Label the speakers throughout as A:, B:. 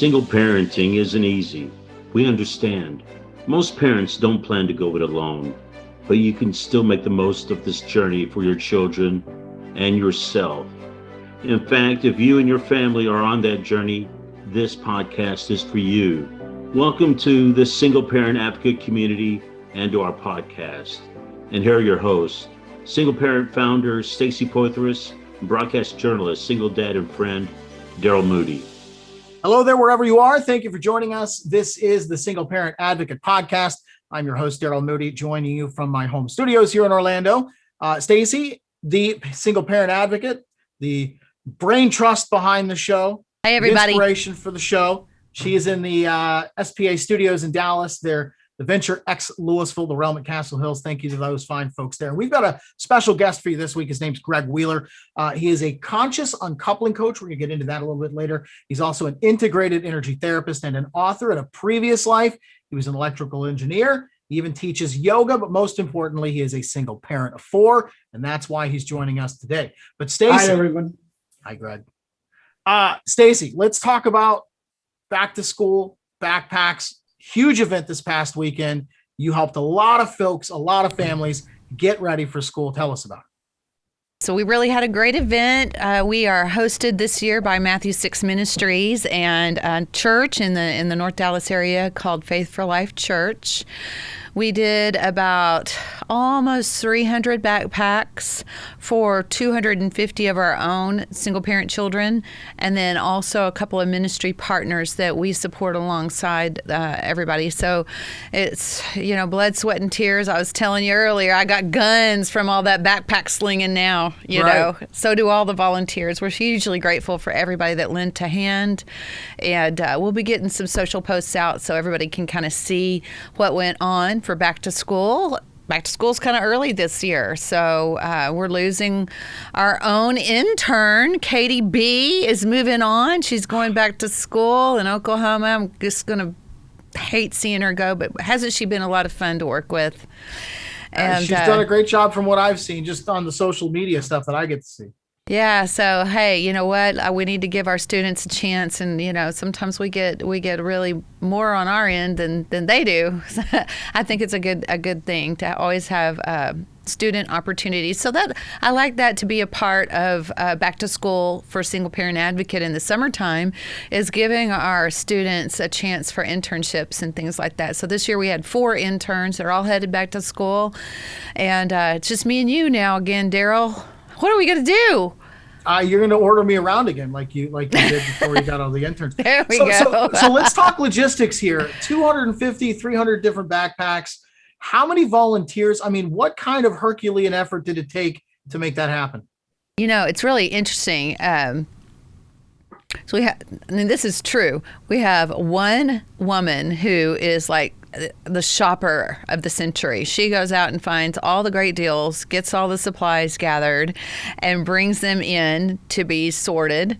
A: Single parenting isn't easy. We understand. Most parents don't plan to go it alone, but you can still make the most of this journey for your children and yourself. In fact, if you and your family are on that journey, this podcast is for you. Welcome to the Single Parent Advocate community and to our podcast. And here are your hosts, single parent founder Stacy Poitras, and broadcast journalist, single dad and friend, Daryl Moody.
B: Hello there, wherever you are. Thank you for joining us. This is the Single Parent Advocate podcast. I'm your host, Daryl Moody, joining you from my home studios here in Orlando. Stacy, the Single Parent Advocate, the brain trust behind the show.
C: Hey, everybody.
B: Inspiration for the show. She is in the SPA studios in Dallas. They're the Venture X Louisville, the Realm at Castle Hills. Thank you to those fine folks there. And we've got a special guest for you this week. His name's Greg Wheeler. He is a conscious uncoupling coach. We're going to get into that a little bit later. He's also an integrated energy therapist and an author. In a previous life, he was an electrical engineer. He even teaches yoga, but most importantly, he is a single parent of 4, and that's why he's joining us today. But Stacy,
D: hi everyone.
B: Hi, Greg. Stacy, let's talk about back to school backpacks. Huge event this past weekend. You helped a lot of folks, a lot of families get ready for school. Tell us about it.
C: So we really had a great event. We are hosted this year by Matthew 6 Ministries and a church in the North Dallas area called Faith for Life Church. We did about almost 300 backpacks for 250 of our own single parent children, and then also a couple of ministry partners that we support alongside everybody. So it's, blood, sweat, and tears. I was telling you earlier, I got guns from all that backpack slinging now, you know. So do all the volunteers. We're hugely grateful for everybody that lent a hand, and we'll be getting some social posts out so everybody can kind of see what went on for back to school. Back to school's kind of early this year, so we're losing our own intern. Katie B is moving on. She's going back to school in Oklahoma. I'm just going to hate seeing her go, but hasn't she been a lot of fun to work with?
B: And she's done a great job from what I've seen just on the social media stuff that I get to see.
C: Yeah. So, hey, you know what? We need to give our students a chance. And, sometimes we get really more on our end than they do. I think it's a good thing to always have student opportunities. So that I like that to be a part of back to school for Single Parent Advocate in the summertime is giving our students a chance for internships and things like that. So this year we had 4 interns. They're all headed back to school. And it's just me and you now again, Daryl. What are we going to do?
B: You're going to order me around again like you did before you got all the interns.
C: There we go.
B: So let's talk logistics here. 250, 300 different backpacks. How many volunteers? I mean, what kind of Herculean effort did it take to make that happen?
C: It's really interesting. So this is true. We have one woman who is like the shopper of the century. She goes out and finds all the great deals, gets all the supplies gathered, and brings them in to be sorted.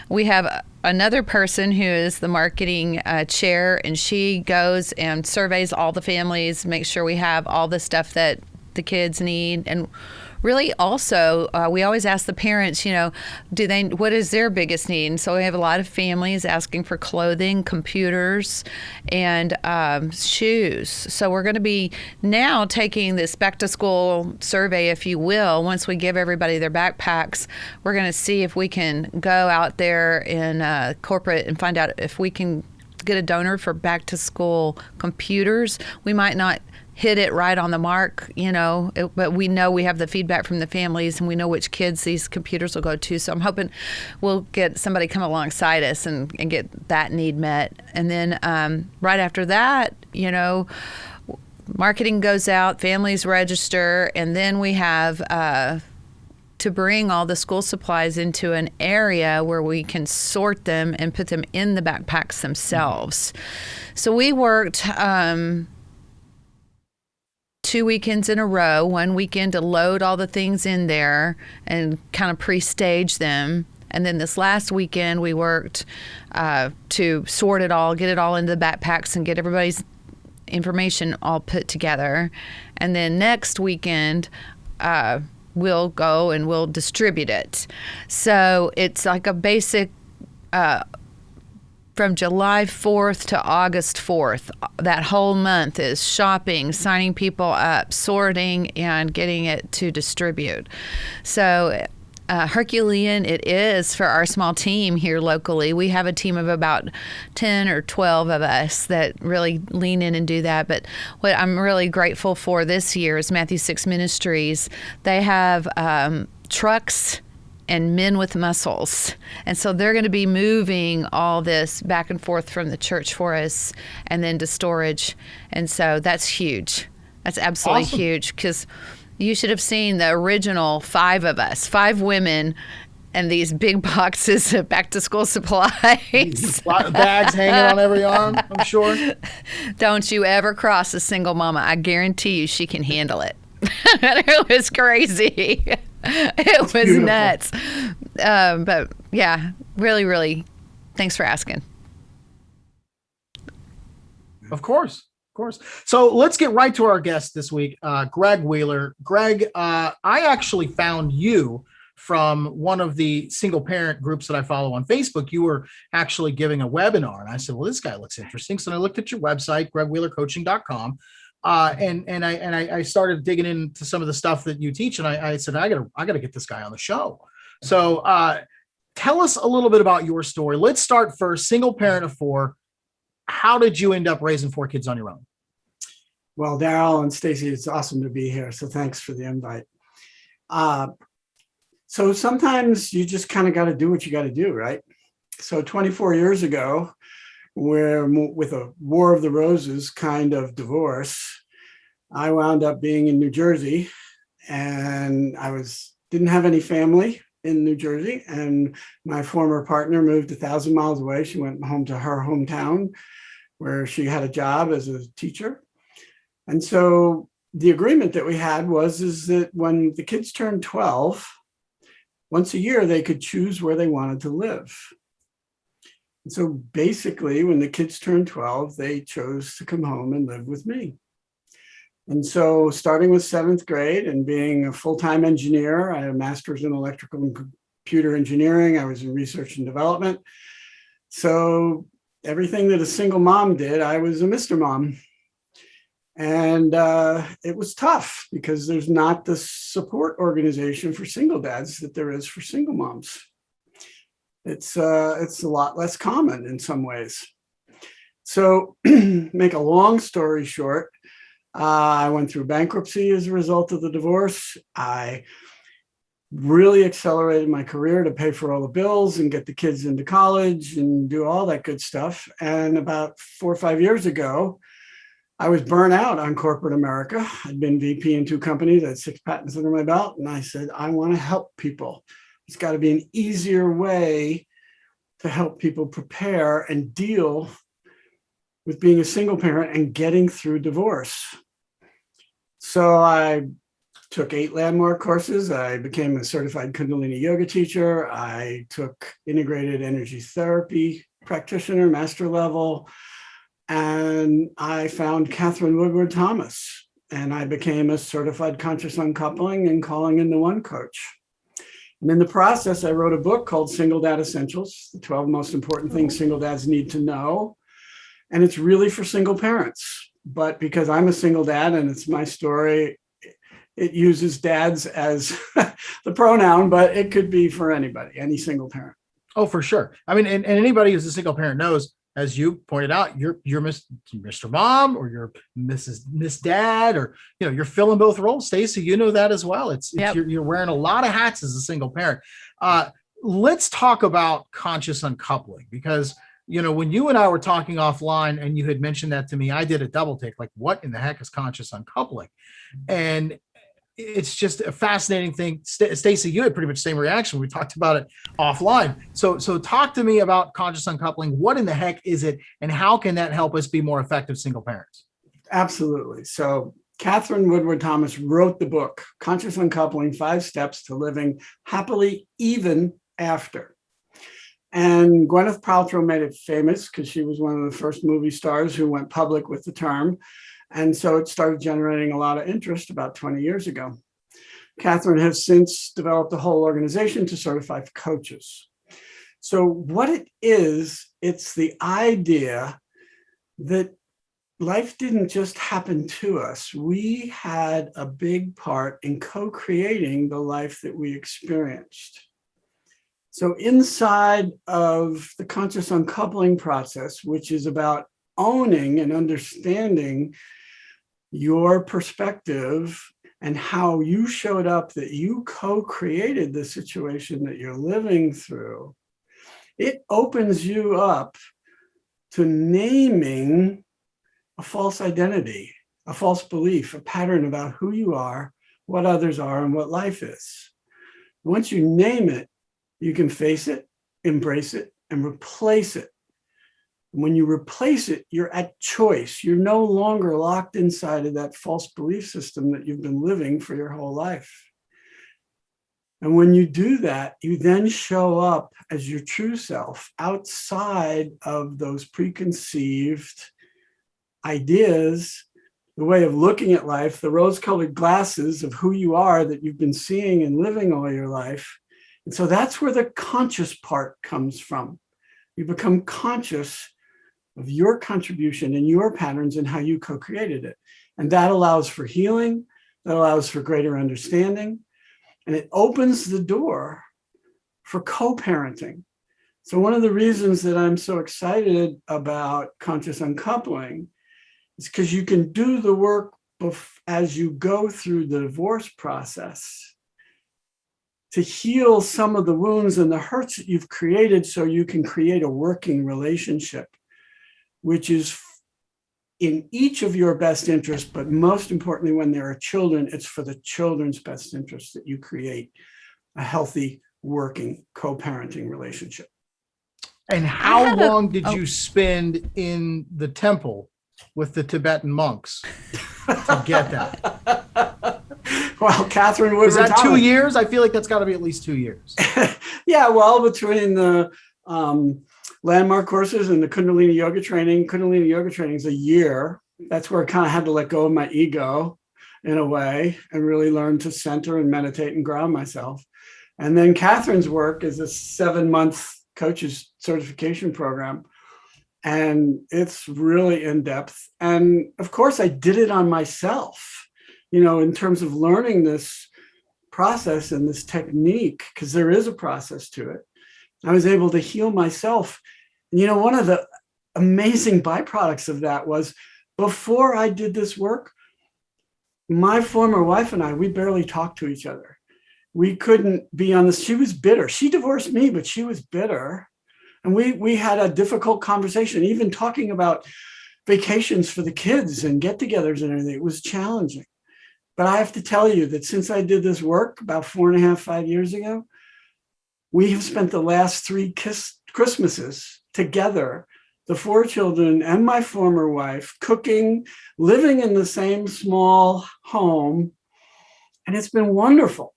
C: We have another person who is the marketing chair, and she goes and surveys all the families, makes sure we have all the stuff that the kids need. And really also, we always ask the parents, what is their biggest need? And so we have a lot of families asking for clothing, computers, and shoes. So we're going to be now taking this back to school survey, if you will. Once we give everybody their backpacks, we're going to see if we can go out there in corporate and find out if we can get a donor for back to school computers. We might not hit it right on the mark, but we know we have the feedback from the families and we know which kids these computers will go to. So I'm hoping we'll get somebody come alongside us and get that need met. And then right after that, marketing goes out, families register, and then we have to bring all the school supplies into an area where we can sort them and put them in the backpacks themselves. So we worked 2 weekends in a row, one weekend to load all the things in there and kind of pre-stage them. And then this last weekend we worked to sort it all, get it all into the backpacks and get everybody's information all put together. And then next weekend, we'll go and we'll distribute it. So it's like a basic from July 4th to August 4th. That whole month is shopping, signing people up, sorting, and getting it to distribute. So Herculean it is for our small team here locally. We have a team of about 10 or 12 of us that really lean in and do that. But what I'm really grateful for this year is Matthew 6 Ministries. They have trucks and men with muscles. And so they're going to be moving all this back and forth from the church for us and then to storage. And so that's huge. That's absolutely huge, because you should have seen the original 5 of us, 5 women, and these big boxes of back to school supplies.
B: Bags hanging on every arm, I'm sure.
C: Don't you ever cross a single mama. I guarantee you she can handle it. It was crazy. It was beautiful. Nuts. But yeah, really, really, thanks for asking.
B: Of course. So let's get right to our guest this week, Greg Wheeler. Greg, I actually found you from one of the single parent groups that I follow on Facebook. You were actually giving a webinar, and I said, well, this guy looks interesting. So I looked at your website, gregwheelercoaching.com. And I started digging into some of the stuff that you teach, and I said, I gotta get this guy on the show. So tell us a little bit about your story. Let's start first. Single parent of 4. How did you end up raising 4 kids on your own?
D: Well, Daryl and Stacy, it's awesome to be here. So thanks for the invite. So sometimes you just kind of got to do what you got to do, right? So 24 years ago, with a War of the Roses kind of divorce, I wound up being in New Jersey, and didn't have any family in New Jersey, and my former partner moved 1,000 miles away. She went home to her hometown where she had a job as a teacher. And so the agreement that we had is that when the kids turned 12, once a year, they could choose where they wanted to live. And so basically, when the kids turned 12, they chose to come home and live with me. And so starting with 7th grade and being a full-time engineer, I had a master's in electrical and computer engineering. I was in research and development. So everything that a single mom did, I was a Mr. Mom. And it was tough because there's not the support organization for single dads that there is for single moms. It's a lot less common in some ways. So make a long story short, I went through bankruptcy as a result of the divorce. I really accelerated my career to pay for all the bills and get the kids into college and do all that good stuff. And about 4 or 5 years ago, I was burnt out on corporate America. I'd been VP in 2 companies. I had 6 patents under my belt. And I said, I want to help people. It's got to be an easier way to help people prepare and deal with being a single parent and getting through divorce. So I took 8 landmark courses. I became a certified Kundalini yoga teacher. I took integrated energy therapy practitioner, master level. And I found Catherine Woodward Thomas, and I became a certified conscious uncoupling and calling in the one coach. And in the process, I wrote a book called Single Dad Essentials, the 12 most important things single dads need to know. And it's really for single parents. But because I'm a single dad and it's my story, it uses dads as the pronoun, but it could be for anybody, any single parent.
B: Oh, for sure. I mean, and anybody who's a single parent knows, as you pointed out, you're Mr. Mom or you're Miss Dad, or you're filling both roles. Stacey, you know that as well. It's yep. You're wearing a lot of hats as a single parent. Let's talk about conscious uncoupling, because when you and I were talking offline and you had mentioned that to me, I did a double take, like, what in the heck is conscious uncoupling? And it's just a fascinating thing. Stacey, you had pretty much the same reaction. We talked about it offline. So talk to me about conscious uncoupling. What in the heck is it, and how can that help us be more effective single parents?
D: Absolutely. So Catherine Woodward Thomas wrote the book, Conscious Uncoupling, 5 Steps to Living Happily Even After. And Gwyneth Paltrow made it famous because she was one of the first movie stars who went public with the term. And so it started generating a lot of interest about 20 years ago. Catherine has since developed a whole organization to certify coaches. So what it is it's the idea that life didn't just happen to us. We had a big part in co-creating the life that we experienced. So inside of the conscious uncoupling process, which is about owning and understanding your perspective and how you showed up, that you co-created the situation that you're living through, it opens you up to naming a false identity, a false belief, a pattern about who you are, what others are, and what life is. Once you name it, you can face it, embrace it, and replace it. When you replace it, you're at choice. You're no longer locked inside of that false belief system that you've been living for your whole life. And when you do that, you then show up as your true self outside of those preconceived ideas, the way of looking at life, the rose-colored glasses of who you are that you've been seeing and living all your life. And so that's where the conscious part comes from. You become conscious of your contribution and your patterns and how you co-created it. And that allows for healing, that allows for greater understanding, and it opens the door for co-parenting. So one of the reasons that I'm so excited about conscious uncoupling is because you can do the work as you go through the divorce process to heal some of the wounds and the hurts that you've created, so you can create a working relationship, which is in each of your best interests, but most importantly, when there are children, it's for the children's best interest that you create a healthy, working, co-parenting relationship.
B: And how long did you spend in the temple with the Tibetan monks to get that?
D: Well, Catherine
B: was that 2 years? I feel like that's got to be at least 2 years.
D: Yeah, well, between the landmark courses and the Kundalini yoga training is a year. That's where I kind of had to let go of my ego in a way and really learn to center and meditate and ground myself. And then Catherine's work is a 7-month coaches certification program. And it's really in depth. And of course, I did it on myself, in terms of learning this process and this technique, because there is a process to it. I was able to heal myself. And, one of the amazing byproducts of that was, before I did this work, my former wife and I, we barely talked to each other. We couldn't be on this. She was bitter. She divorced me, but she was bitter. And we had a difficult conversation, even talking about vacations for the kids and get-togethers and everything. It was challenging. But I have to tell you that since I did this work about 4.5, 5 years ago, we have spent the last 3 Christmases together, the 4 children and my former wife, cooking, living in the same small home. And it's been wonderful,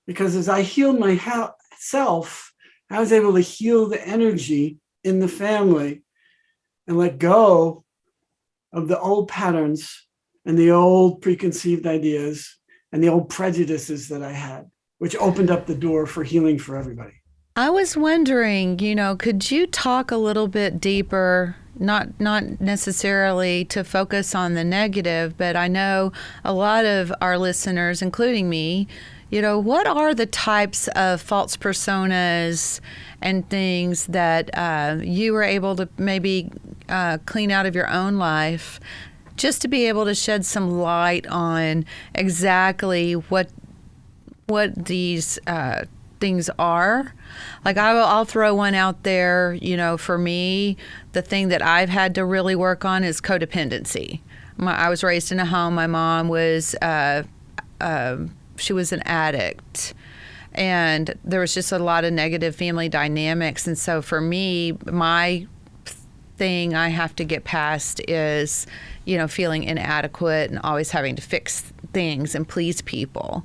D: because as I healed myself, I was able to heal the energy in the family and let go of the old patterns and the old preconceived ideas and the old prejudices that I had, which opened up the door for healing for everybody.
C: I was wondering, could you talk a little bit deeper, not necessarily to focus on the negative, but I know a lot of our listeners, including me, what are the types of false personas and things that you were able to maybe clean out of your own life, just to be able to shed some light on exactly what these things are? Like I'll throw one out there. For me, the thing that I've had to really work on is codependency. I was raised in a home. My mom was she was an addict, and there was just a lot of negative family dynamics. And so for me, my thing I have to get past is, feeling inadequate and always having to fix things and please people.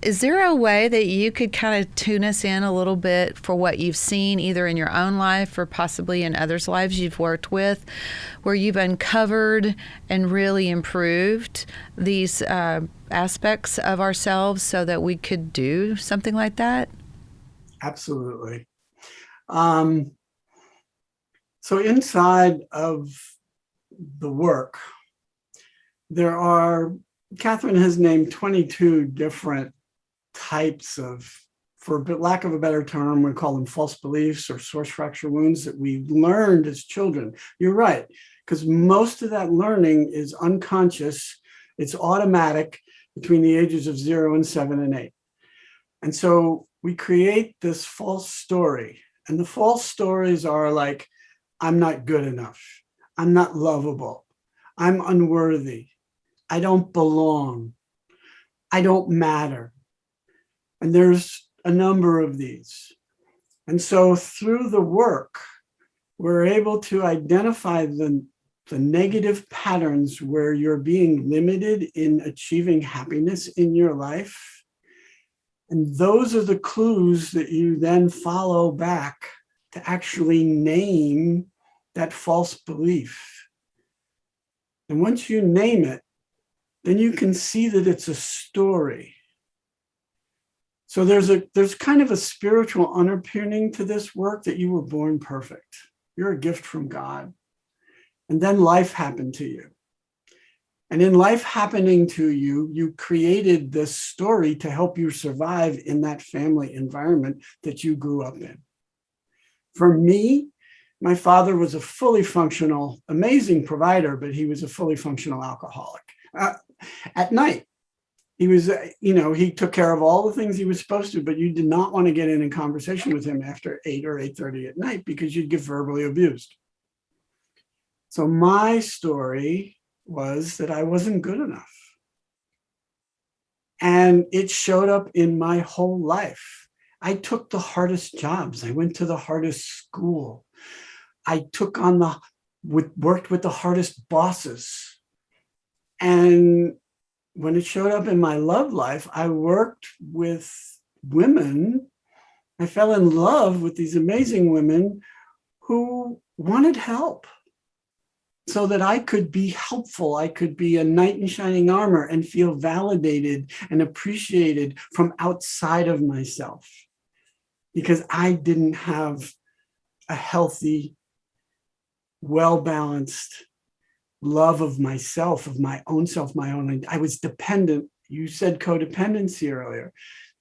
C: Is there a way that you could kind of tune us in a little bit for what you've seen either in your own life or possibly in others' lives you've worked with, where you've uncovered and really improved these aspects of ourselves so that we could do something like that?
D: Absolutely. So inside of the work, Catherine has named 22 different types of, for lack of a better term, we call them false beliefs or source fracture wounds that we learned as children. You're right, because most of that learning is unconscious. It's automatic between the ages of 0 and 7 and 8. And so we create this false story. And the false stories are like, I'm not good enough. I'm not lovable. I'm unworthy. I don't belong. I don't matter. And there's a number of these. And so through the work, we're able to identify the negative patterns where you're being limited in achieving happiness in your life. And those are the clues that you then follow back to actually name that false belief. And once you name it, then you can see that it's a story. So there's kind of a spiritual underpinning to this work, that you were born perfect. You're a gift from God. And then life happened to you. And in life happening to you, you created this story to help you survive in that family environment that you grew up in. For me, my father was a fully functional, amazing provider, but he was a fully functional alcoholic. At night, he was, he took care of all the things he was supposed to, but you did not want to get in a conversation with him after 8 or 8:30 at night because you'd get verbally abused. So my story was that I wasn't good enough. And it showed up in my whole life. I took the hardest jobs. I went to the hardest school. I worked with the hardest bosses. And when it showed up in my love life, I worked with women. I fell in love with these amazing women who wanted help so that I could be helpful. I could be a knight in shining armor and feel validated and appreciated from outside of myself, because I didn't have a healthy, well-balanced love of myself, of my own self, I was dependent. You said codependency earlier.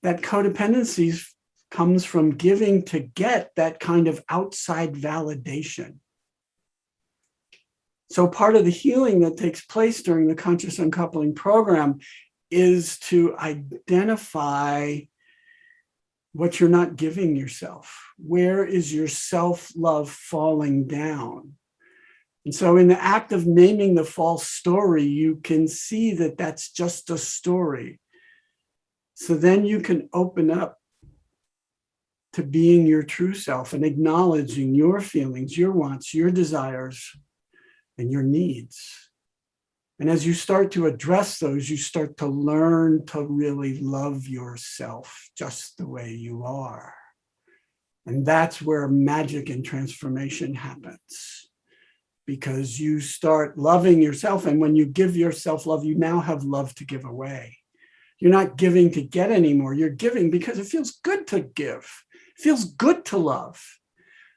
D: That codependency comes from giving to get that kind of outside validation. So part of the healing that takes place during the conscious uncoupling program is to identify what you're not giving yourself. Where is your self-love falling down? And so in the act of naming the false story, you can see that that's just a story. So then you can open up to being your true self and acknowledging your feelings, your wants, your desires, and your needs. And as you start to address those, you start to learn to really love yourself just the way you are. And that's where magic and transformation happens, because you start loving yourself. And when you give yourself love, you now have love to give away. You're not giving to get anymore. You're giving because it feels good to give. It feels good to love.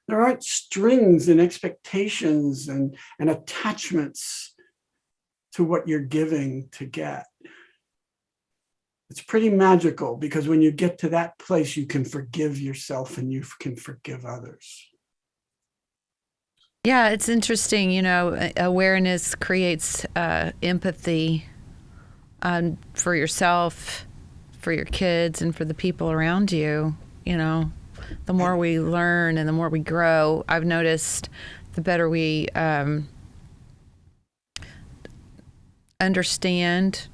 D: There aren't strings and expectations and attachments to what you're giving to get. It's pretty magical, because when you get to that place, you can forgive yourself and you can forgive others.
C: Yeah, it's interesting. Awareness creates empathy for yourself, for your kids, and for the people around you. The more we learn and the more we grow, I've noticed the better we understand.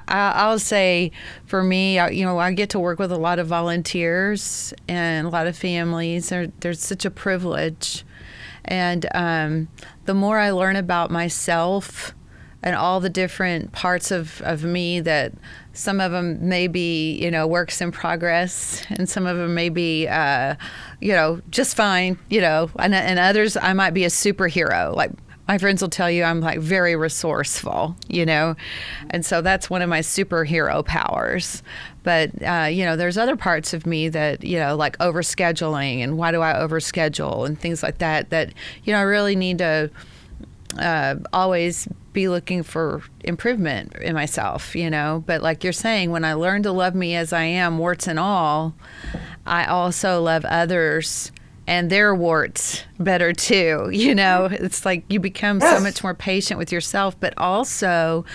C: I'll say for me, I get to work with a lot of volunteers and a lot of families. There's such a privilege. And the more I learn about myself and all the different parts of me, that some of them may be, works in progress, and some of them may be, just fine, and others I might be a superhero. Like My friends will tell you I'm like very resourceful, and so that's one of my superhero powers. But, there's other parts of me that, like overscheduling and why do I overschedule and things like that, I really need to always be looking for improvement in myself, But like you're saying, when I learn to love me as I am, warts and all, I also love others and their warts better too. It's like you become so much more patient with yourself, but also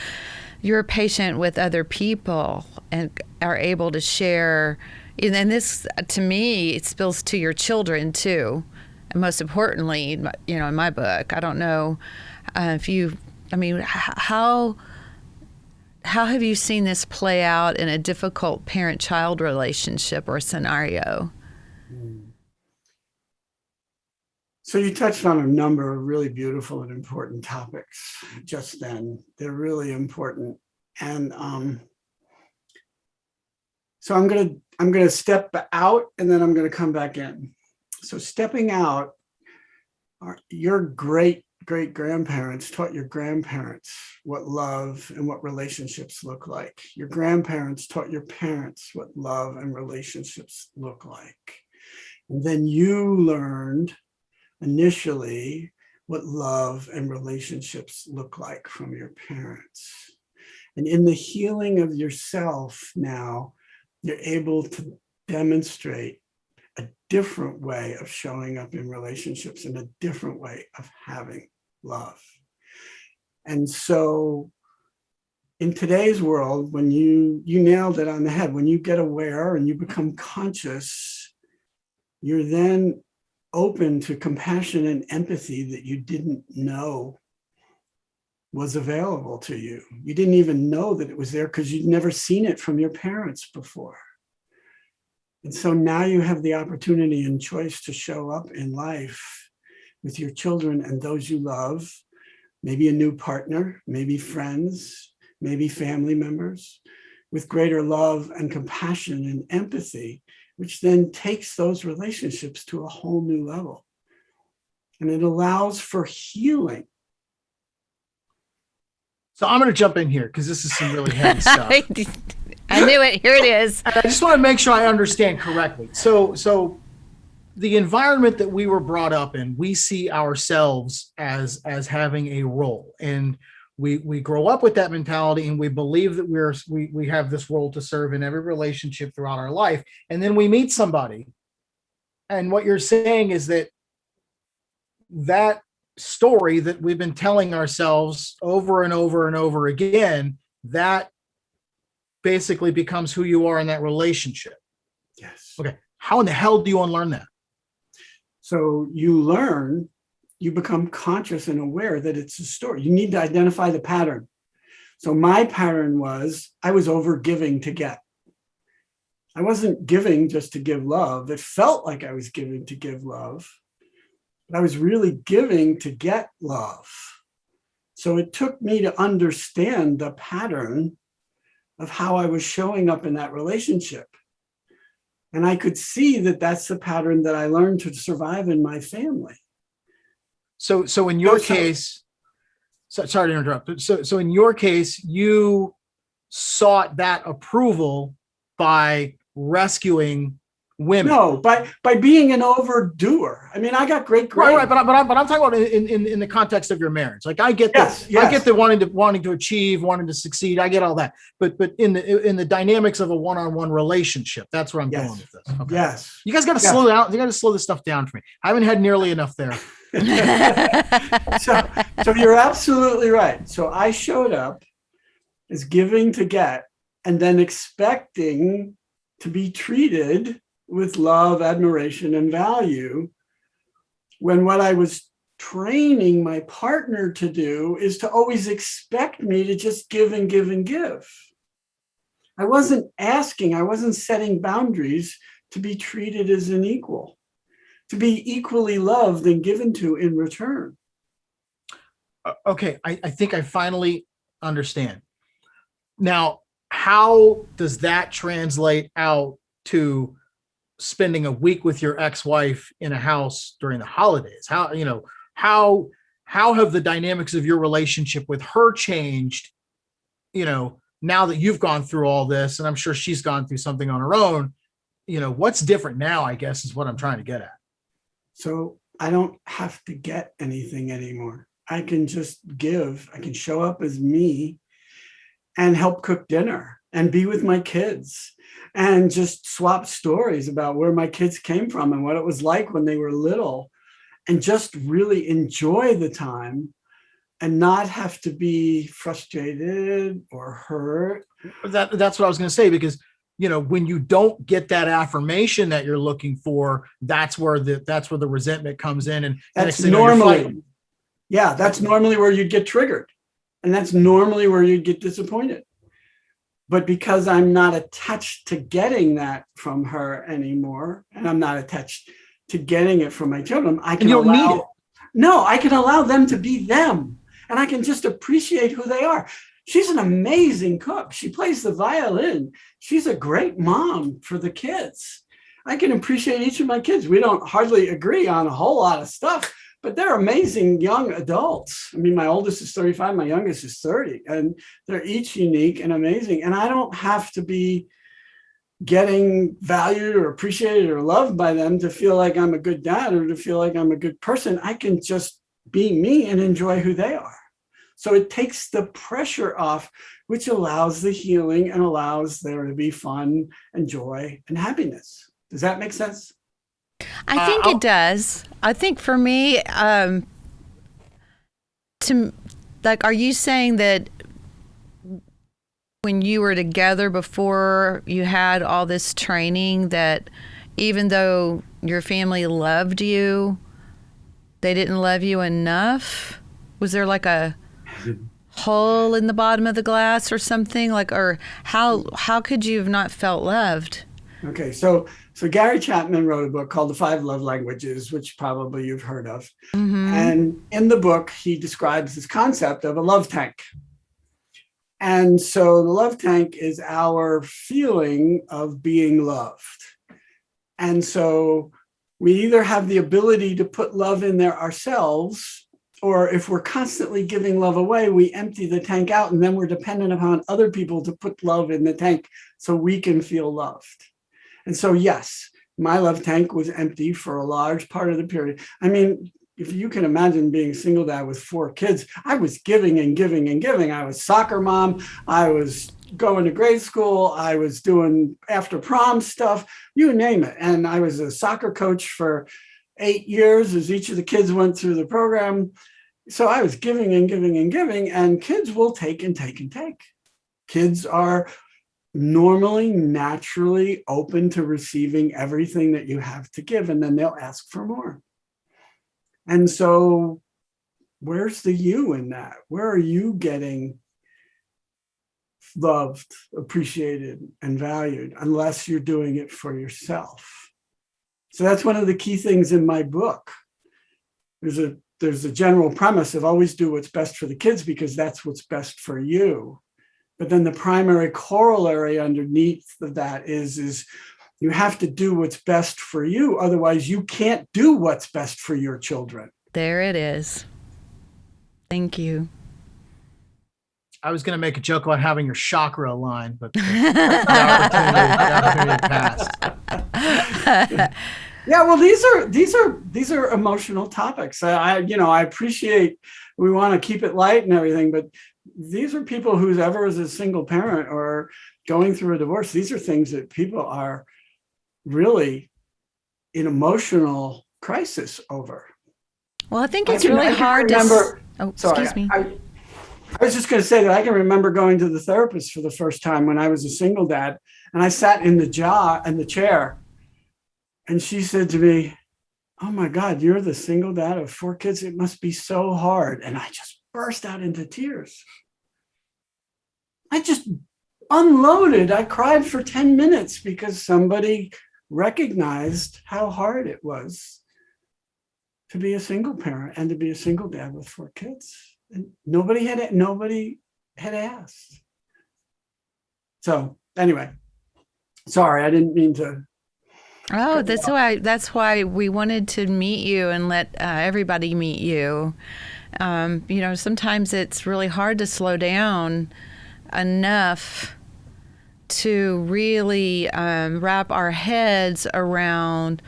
C: you're patient with other people and are able to share. And this, to me, it spills to your children too. And most importantly, in my book, I don't know how have you seen this play out in a difficult parent-child relationship or scenario?
D: So you touched on a number of really beautiful and important topics just then. They're really important. And so I'm gonna step out and then I'm gonna come back in. So stepping out, your great grandparents taught your grandparents what love and what relationships look like. Your grandparents taught your parents what love and relationships look like. And then you learned initially what love and relationships look like from your parents. And in the healing of yourself now, you're able to demonstrate a different way of showing up in relationships and a different way of having love. And so in today's world, when you nailed it on the head, when you get aware and you become conscious, you're then open to compassion and empathy that you didn't know was available to you. You didn't even know that it was there because you'd never seen it from your parents before. And so now you have the opportunity and choice to show up in life with your children and those you love, maybe a new partner, maybe friends, maybe family members, with greater love and compassion and empathy, which then takes those relationships to a whole new level. And it allows for healing.
B: So I'm going to jump in here because this is some really heavy stuff.
C: I knew it. Here it is.
B: I just want to make sure I understand correctly. So the environment that we were brought up in, we see ourselves as having a role, and we grow up with that mentality, and we believe that we have this role to serve in every relationship throughout our life. And then we meet somebody, and what you're saying is that story that we've been telling ourselves over and over and over again, that basically becomes who you are in that relationship.
D: Yes.
B: Okay. How in the hell do you unlearn that?
D: So you become conscious and aware that it's a story. You need to identify the pattern. So my pattern was I was over giving to get. I wasn't giving just to give love. It felt like I was giving to give love, but I was really giving to get love. So it took me to understand the pattern of how I was showing up in that relationship. And I could see that that's the pattern that I learned to survive in my family.
B: So in your case, sorry to interrupt. So in your case, you sought that approval by rescuing women.
D: No, by being an overdoer. I mean, I got great grades.
B: Right, but I'm talking about in the context of your marriage. Like I get that.
D: Yes.
B: I get the wanting to achieve, wanting to succeed. I get all that. But in the dynamics of a one-on-one relationship, that's where I'm going with this. Okay.
D: Yes.
B: You guys got to slow down. You got to slow this stuff down for me. I haven't had nearly enough there.
D: So you're absolutely right. So I showed up as giving to get, and then expecting to be treated with love, admiration, and value, when what I was training my partner to do is to always expect me to just give and give and give. I wasn't setting boundaries to be treated as an equal, to be equally loved and given to in return.
B: Okay, I think I finally understand. Now, how does that translate out to spending a week with your ex-wife in a house during the holidays? How how have the dynamics of your relationship with her changed, now that you've gone through all this, and I'm sure she's gone through something on her own, what's different now, I guess, is what I'm trying to get at.
D: So I don't have to get anything anymore. I can just give. I can show up as me and help cook dinner and be with my kids and just swap stories about where my kids came from and what it was like when they were little, and just really enjoy the time and not have to be frustrated or hurt.
B: That's what I was going to say, because when you don't get that affirmation that you're looking for, that's where the resentment comes in, and
D: that's normally, that's normally where you'd get triggered, and that's normally where you'd get disappointed. But because I'm not attached to getting that from her anymore, and I'm not attached to getting it from my children, I can I can allow them to be them, and I can just appreciate who they are. She's an amazing cook. She plays the violin. She's a great mom for the kids. I can appreciate each of my kids. We don't hardly agree on a whole lot of stuff, but they're amazing young adults. I mean, my oldest is 35, my youngest is 30, and they're each unique and amazing. And I don't have to be getting valued or appreciated or loved by them to feel like I'm a good dad or to feel like I'm a good person. I can just be me and enjoy who they are. So it takes the pressure off, which allows the healing and allows there to be fun and joy and happiness. Does that make sense?
C: I think it does. I think for me, are you saying that when you were together before you had all this training, that even though your family loved you, they didn't love you enough? Was there like a hole in the bottom of the glass or something, or how could you have not felt loved?
D: Okay, so Gary Chapman wrote a book called The 5 Love Languages, which probably you've heard of. Mm-hmm. And in the book, he describes this concept of a love tank. And so the love tank is our feeling of being loved. And so we either have the ability to put love in there ourselves, or if we're constantly giving love away, we empty the tank out, and then we're dependent upon other people to put love in the tank so we can feel loved. And so, yes, my love tank was empty for a large part of the period. I mean, if you can imagine being a single dad with 4 kids, I was giving and giving and giving. I was soccer mom. I was going to grade school. I was doing after prom stuff, you name it. And I was a soccer coach for 8 years as each of the kids went through the program. So I was giving and giving and giving, and kids will take and take and take. Kids are normally, naturally open to receiving everything that you have to give, and then they'll ask for more. And so where's the you in that? Where are you getting loved, appreciated, and valued, unless you're doing it for yourself? So that's one of the key things in my book. There's a general premise of always do what's best for the kids because that's what's best for you. But then the primary corollary underneath of that is you have to do what's best for you. Otherwise, you can't do what's best for your children.
C: There it is. Thank you.
B: I was going to make a joke about having your chakra aligned, but the opportunity passed.
D: Yeah, well, these are emotional topics. I appreciate, we want to keep it light and everything, but these are people who's ever as a single parent or going through a divorce. These are things that people are really in emotional crisis over.
C: Well, I think it's really hard to. Oh, excuse me.
D: I was just going to say that I can remember going to the therapist for the first time when I was a single dad, and I sat in the chair, and she said to me, "Oh my God, you're the single dad of 4 kids. It must be so hard." And I just burst out into tears. I just unloaded. I cried for 10 minutes because somebody recognized how hard it was to be a single parent and to be a single dad with 4 kids. And nobody had asked. So anyway, sorry, I didn't mean to.
C: Oh, that's why we wanted to meet you and let everybody meet you. Sometimes it's really hard to slow down enough to really wrap our heads around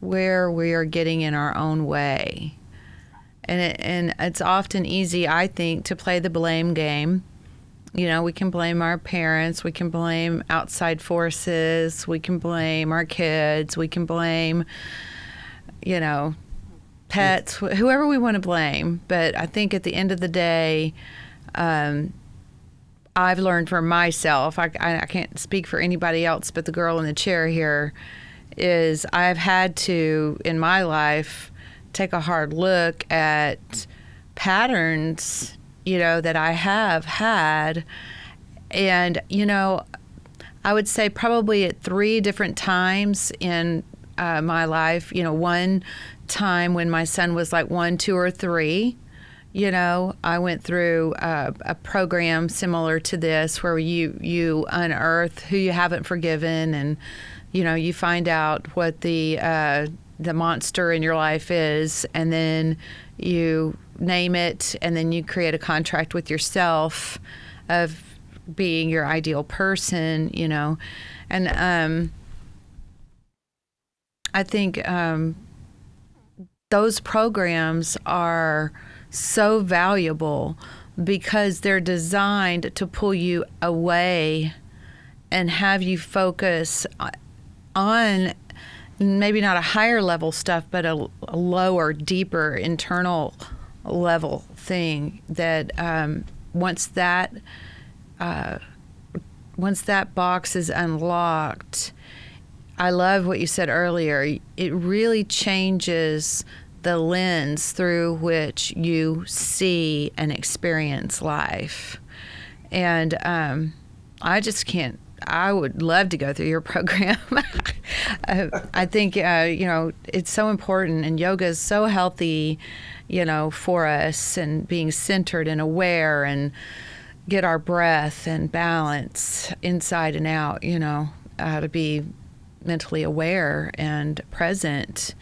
C: where we are getting in our own way. And it's often easy, I think, to play the blame game. We can blame our parents, we can blame outside forces, we can blame our kids, we can blame, pets, whoever we want to blame. But I think at the end of the day, I've learned for myself, I can't speak for anybody else but the girl in the chair here, is I've had to, in my life, take a hard look at patterns, that I have had. And, I would say probably at 3 different times in my life, one time when my son was like 1, 2, or 3, I went through a program similar to this where you unearth who you haven't forgiven, and, you find out what the monster in your life is, and then you name it, and then you create a contract with yourself of being your ideal person, and I think those programs are so valuable because they're designed to pull you away and have you focus on maybe not a higher level stuff, but a lower, deeper, internal level thing that once that box is unlocked, I love what you said earlier. It really changes the lens through which you see and experience life. And I just can't. I would love to go through your program. I think, it's so important, and yoga is so healthy, for us, and being centered and aware and get our breath and balance inside and out, how to be mentally aware and present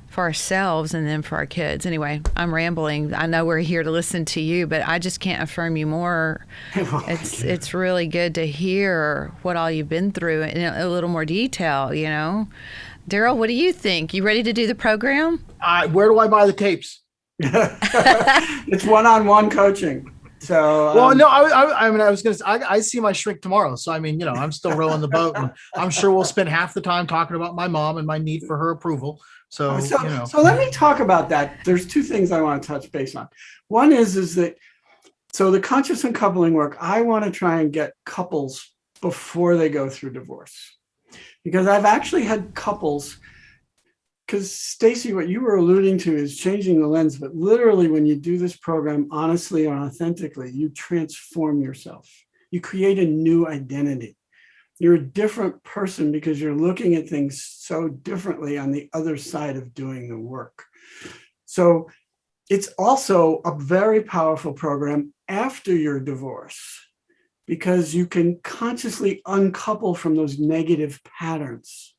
C: for ourselves and then for our kids. Anyway, I'm rambling. I know we're here to listen to you, but I just can't affirm you more. It's really good to hear what all you've been through in a little more detail, Daryl, what do you think? You ready to do the program?
B: Where do I buy the tapes?
D: It's one-on-one coaching. So,
B: well, no, I was going to say, I see my shrink tomorrow. So, I'm still rowing the boat, and I'm sure we'll spend half the time talking about my mom and my need for her approval. So
D: let me talk about that. There's 2 things I want to touch base on. One is that, so the conscious uncoupling work, I want to try and get couples before they go through divorce, because I've actually had couples, because Stacy, what you were alluding to is changing the lens, but literally when you do this program honestly and authentically, you transform yourself. You create a new identity. You're a different person because you're looking at things so differently on the other side of doing the work. So it's also a very powerful program after your divorce, because you can consciously uncouple from those negative patterns.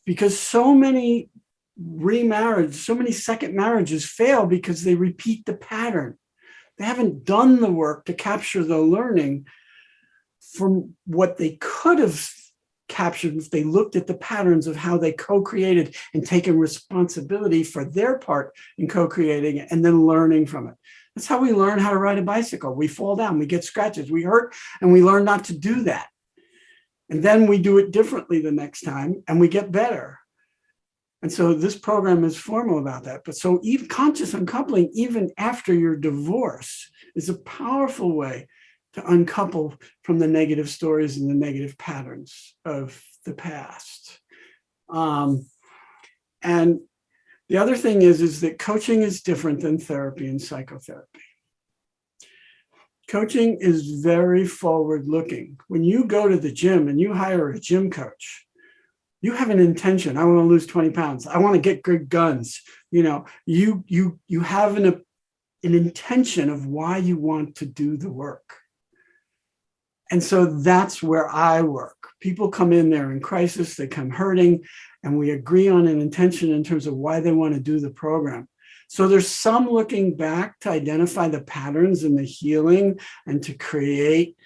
D: Because so many so many second marriages fail because they repeat the pattern. They haven't done the work to capture the learning from what they could have captured if they looked at the patterns of how they co-created and taken responsibility for their part in co-creating it and then learning from it. That's how we learn how to ride a bicycle. We fall down, we get scratches, we hurt, and we learn not to do that. And then we do it differently the next time and we get better. And so this program is formal about that. But so even conscious uncoupling, even after your divorce, is a powerful way to uncouple from the negative stories and the negative patterns of the past. And the other thing is that coaching is different than therapy and psychotherapy. Coaching is very forward-looking. When you go to the gym and you hire a gym coach, you have an intention. I want to lose 20 pounds. I want to get good guns. You have an intention of why you want to do the work. And so that's where I work. People come in there in crisis, they come hurting, and we agree on an intention in terms of why they want to do the program. So there's some looking back to identify the patterns and the healing and to create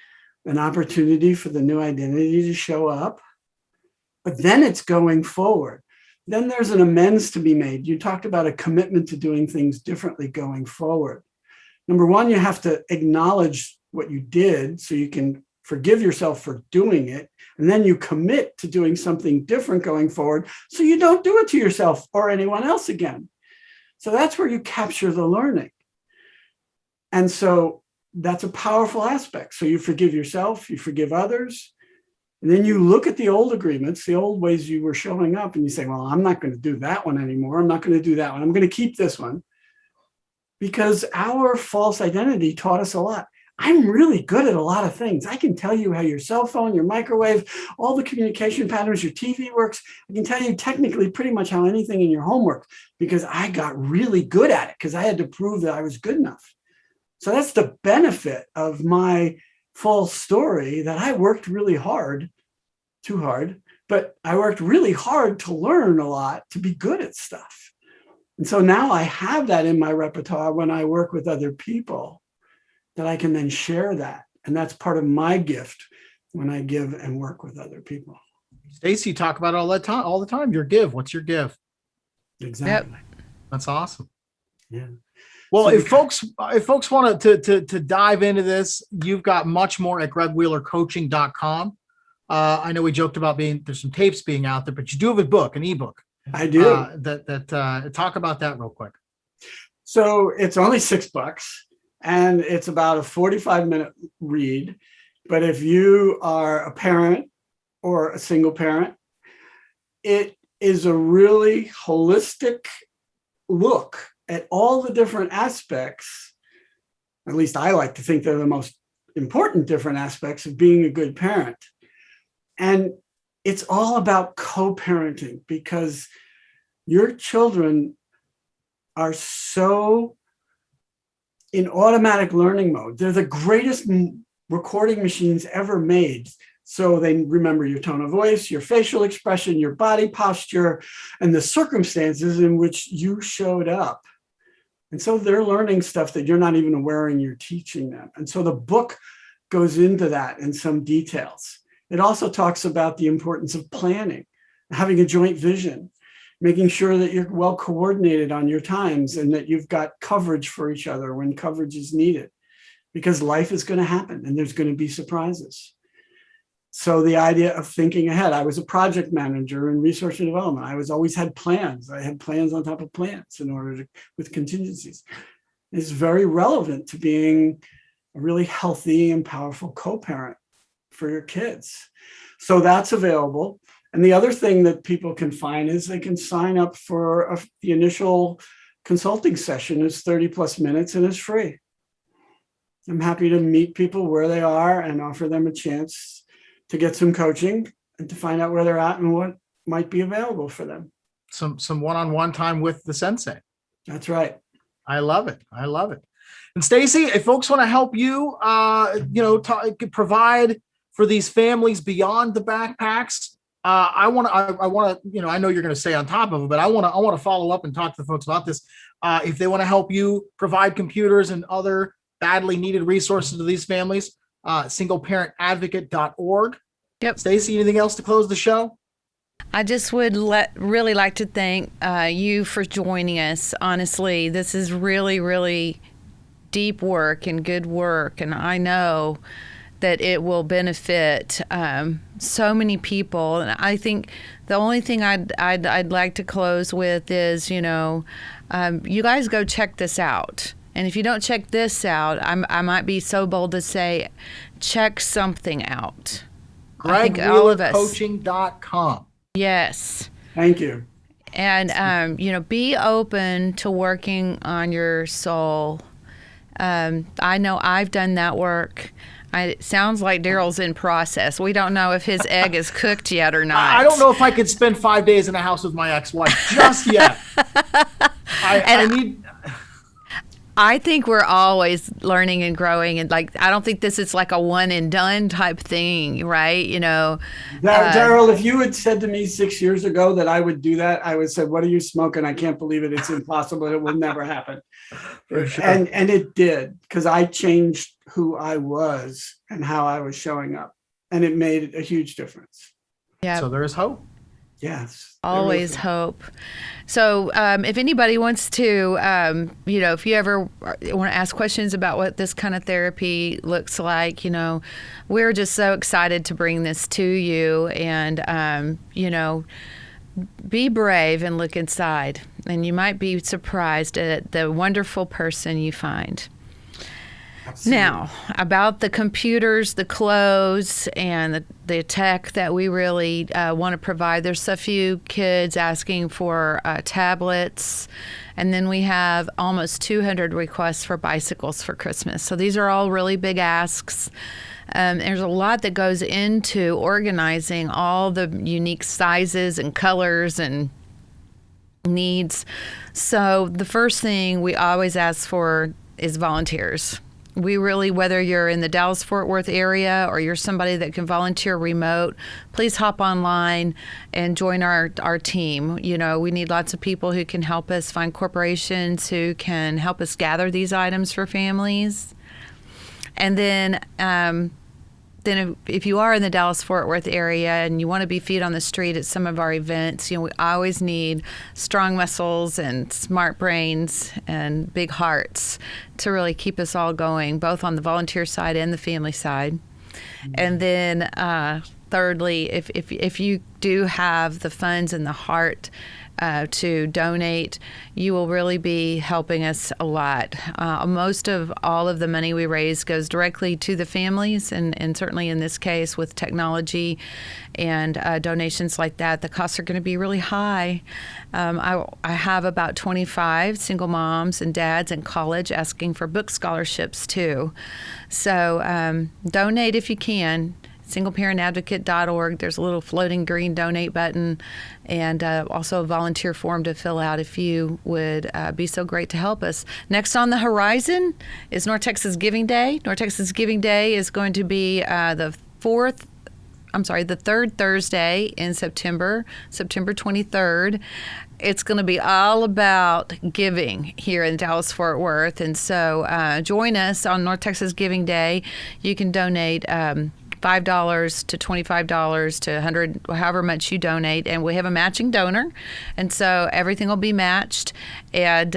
D: an opportunity for the new identity to show up. But then it's going forward. Then there's an amends to be made. You talked about a commitment to doing things differently going forward. Number one, you have to acknowledge what you did so you can forgive yourself for doing it. And then you commit to doing something different going forward so you don't do it to yourself or anyone else again. So that's where you capture the learning. And so that's a powerful aspect. So you forgive yourself, you forgive others, and then you look at the old agreements, the old ways you were showing up, and you say, well, I'm not going to do that one anymore. I'm not going to do that one. I'm going to keep this one. Because our false identity taught us a lot. I'm really good at a lot of things. I can tell you how your cell phone, your microwave, all the communication patterns, your TV works. I can tell you technically pretty much how anything in your home works because I got really good at it because I had to prove that I was good enough. So that's the benefit of my false story, that I worked really hard, too hard, but I worked really hard to learn a lot, to be good at stuff. And so now I have that in my repertoire when I work with other people, that I can then share that. And that's part of my gift when I give and work with other people.
B: Stacey, you talk about it all the time. Your give. What's your give?
D: Exactly.
C: Yep.
B: That's awesome.
D: Yeah.
B: Well,
D: So
B: if folks want to dive into this, you've got much more at gregwheelercoaching.com. I know we joked about there's some tapes being out there, but you do have a book, an ebook.
D: I do.
B: Talk about that real quick.
D: So it's only $6 and it's about a 45-minute read. But if you are a parent or a single parent, it is a really holistic look at all the different aspects. At least I like to think they're the most important different aspects of being a good parent. And it's all about co-parenting because your children are so in automatic learning mode. They're the greatest recording machines ever made. So they remember your tone of voice, your facial expression, your body posture, and the circumstances in which you showed up. And so they're learning stuff that you're not even aware and you're teaching them. And so the book goes into that in some details. It also talks about the importance of planning, having a joint vision, making sure that you're well coordinated on your times and that you've got coverage for each other when coverage is needed, because life is going to happen and there's going to be surprises. So the idea of thinking ahead. I was a project manager in research and development. I always had plans. I had plans on top of plans with contingencies. It's very relevant to being a really healthy and powerful co-parent for your kids. So that's available. And the other thing that people can find is they can sign up for the initial consulting session. It's 30 plus minutes and it's free. I'm happy to meet people where they are and offer them a chance to get some coaching and to find out where they're at and what might be available for them.
B: Some one-on-one time with the sensei.
D: That's right.
B: I love it. And Stacey, if folks want to help you, provide for these families beyond the backpacks, I want to, I know you're going to stay on top of it, but I want to follow up and talk to the folks about this. If they want to help you provide computers and other badly needed resources to these families, singleparentadvocate.org.
C: Yep.
B: Stacey, anything else to close the show?
C: I just would really like to thank you for joining us. Honestly, this is really, really deep work and good work, and I know that it will benefit so many people. And I think the only thing I'd like to close with is, you guys go check this out. And if you don't check this out, I might be so bold to say, check something out.
B: GregWheelerCoaching.com.
C: Yes.
D: Thank you.
C: And, be open to working on your soul. I know I've done that work. It sounds like Daryl's in process. We don't know if his egg is cooked yet or not.
B: I don't know if I could spend 5 days in a house with my ex-wife just yet. I need...
C: I think we're always learning and growing, and like I don't think this is like a one and done type thing, right?
D: Daryl, if you had said to me 6 years ago that I would do that, I would say, "What are you smoking? I can't believe it. It's impossible. It will never happen."
B: For sure.
D: And it did, because I changed who I was and how I was showing up, and it made a huge difference.
C: Yeah.
B: So there is hope.
D: Yes.
C: Always hope. So if anybody wants to, if you ever want to ask questions about what this kind of therapy looks like, we're just so excited to bring this to you. And, be brave and look inside. And you might be surprised at the wonderful person you find. Absolutely. Now, about the computers, the clothes, and the tech that we really want to provide, there's a few kids asking for tablets, and then we have almost 200 requests for bicycles for Christmas. So these are all really big asks. There's a lot that goes into organizing all the unique sizes and colors and needs. So the first thing we always ask for is volunteers. We really, whether you're in the Dallas-Fort Worth area or you're somebody that can volunteer remote, please hop online and join our team. We need lots of people who can help us find corporations who can help us gather these items for families. And then if you are in the Dallas-Fort Worth area and you want to be feet on the street at some of our events, we always need strong muscles and smart brains and big hearts to really keep us all going, both on the volunteer side and the family side. Mm-hmm. And then thirdly, if you do have the funds and the heart to donate, you will really be helping us a lot. Most of all of the money we raise goes directly to the families, and certainly in this case with technology and donations like that, the costs are going to be really high. I have about 25 single moms and dads in college asking for book scholarships too. So donate if you can. singleparentadvocate.org. There's a little floating green donate button, and also a volunteer form to fill out if you would be so great to help us. Next on the horizon is North Texas Giving Day. North Texas Giving Day is going to be the third Thursday in September 23rd. It's going to be all about giving here in Dallas-Fort Worth. And so join us on North Texas Giving Day. You can donate $5 to $25 to $100, however much you donate. And we have a matching donor. And so everything will be matched. And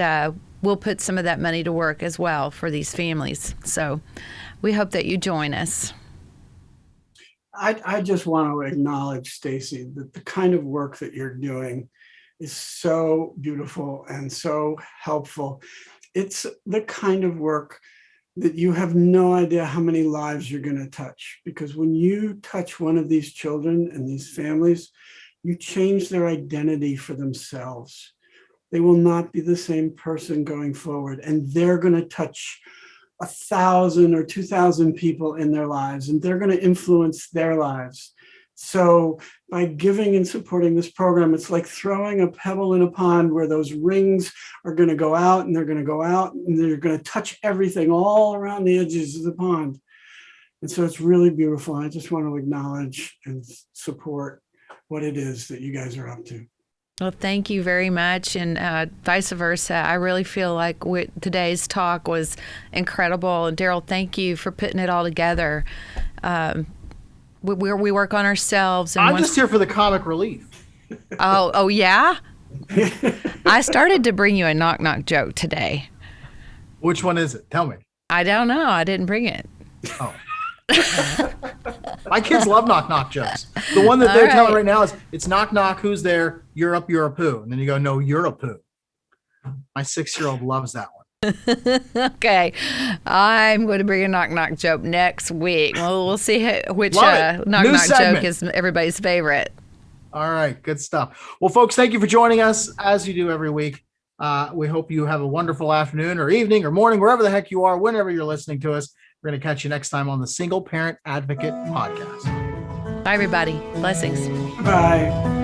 C: we'll put some of that money to work as well for these families. So we hope that you join us.
D: I just want to acknowledge, Stacy, that the kind of work that you're doing is so beautiful and so helpful. It's the kind of work that you have no idea how many lives you're going to touch, because when you touch one of these children and these families, you change their identity for themselves. They will not be the same person going forward, and they're going to touch 1,000 or 2,000 people in their lives, and they're going to influence their lives. So by giving and supporting this program, it's like throwing a pebble in a pond where those rings are going to go out and they're going to go out and they're going to touch everything all around the edges of the pond. And so it's really beautiful. I just want to acknowledge and support what it is that you guys are up to.
C: Well, thank you very much, and vice versa. I really feel like today's talk was incredible. And Daryl, thank you for putting it all together. We work on ourselves. And
B: I'm just here for the comic relief.
C: Oh yeah? I started to bring you a knock-knock joke today.
B: Which one is it? Tell me.
C: I don't know. I didn't bring it.
B: Oh. My kids love knock-knock jokes. The one that they're telling right now is, it's knock-knock, who's there? You're up, you're a poo. And then you go, no, you're a poo. My 6-year-old loves that one.
C: Okay, I'm going to bring a knock-knock joke next week. Well, we'll see which knock-knock joke is everybody's favorite.
B: All right, good stuff. Well, folks, thank you for joining us, as you do every week. We hope you have a wonderful afternoon or evening or morning, wherever the heck you are, whenever you're listening to us. We're going to catch you next time on the Single Parent Advocate Podcast.
C: Bye, everybody. Blessings.
D: Bye.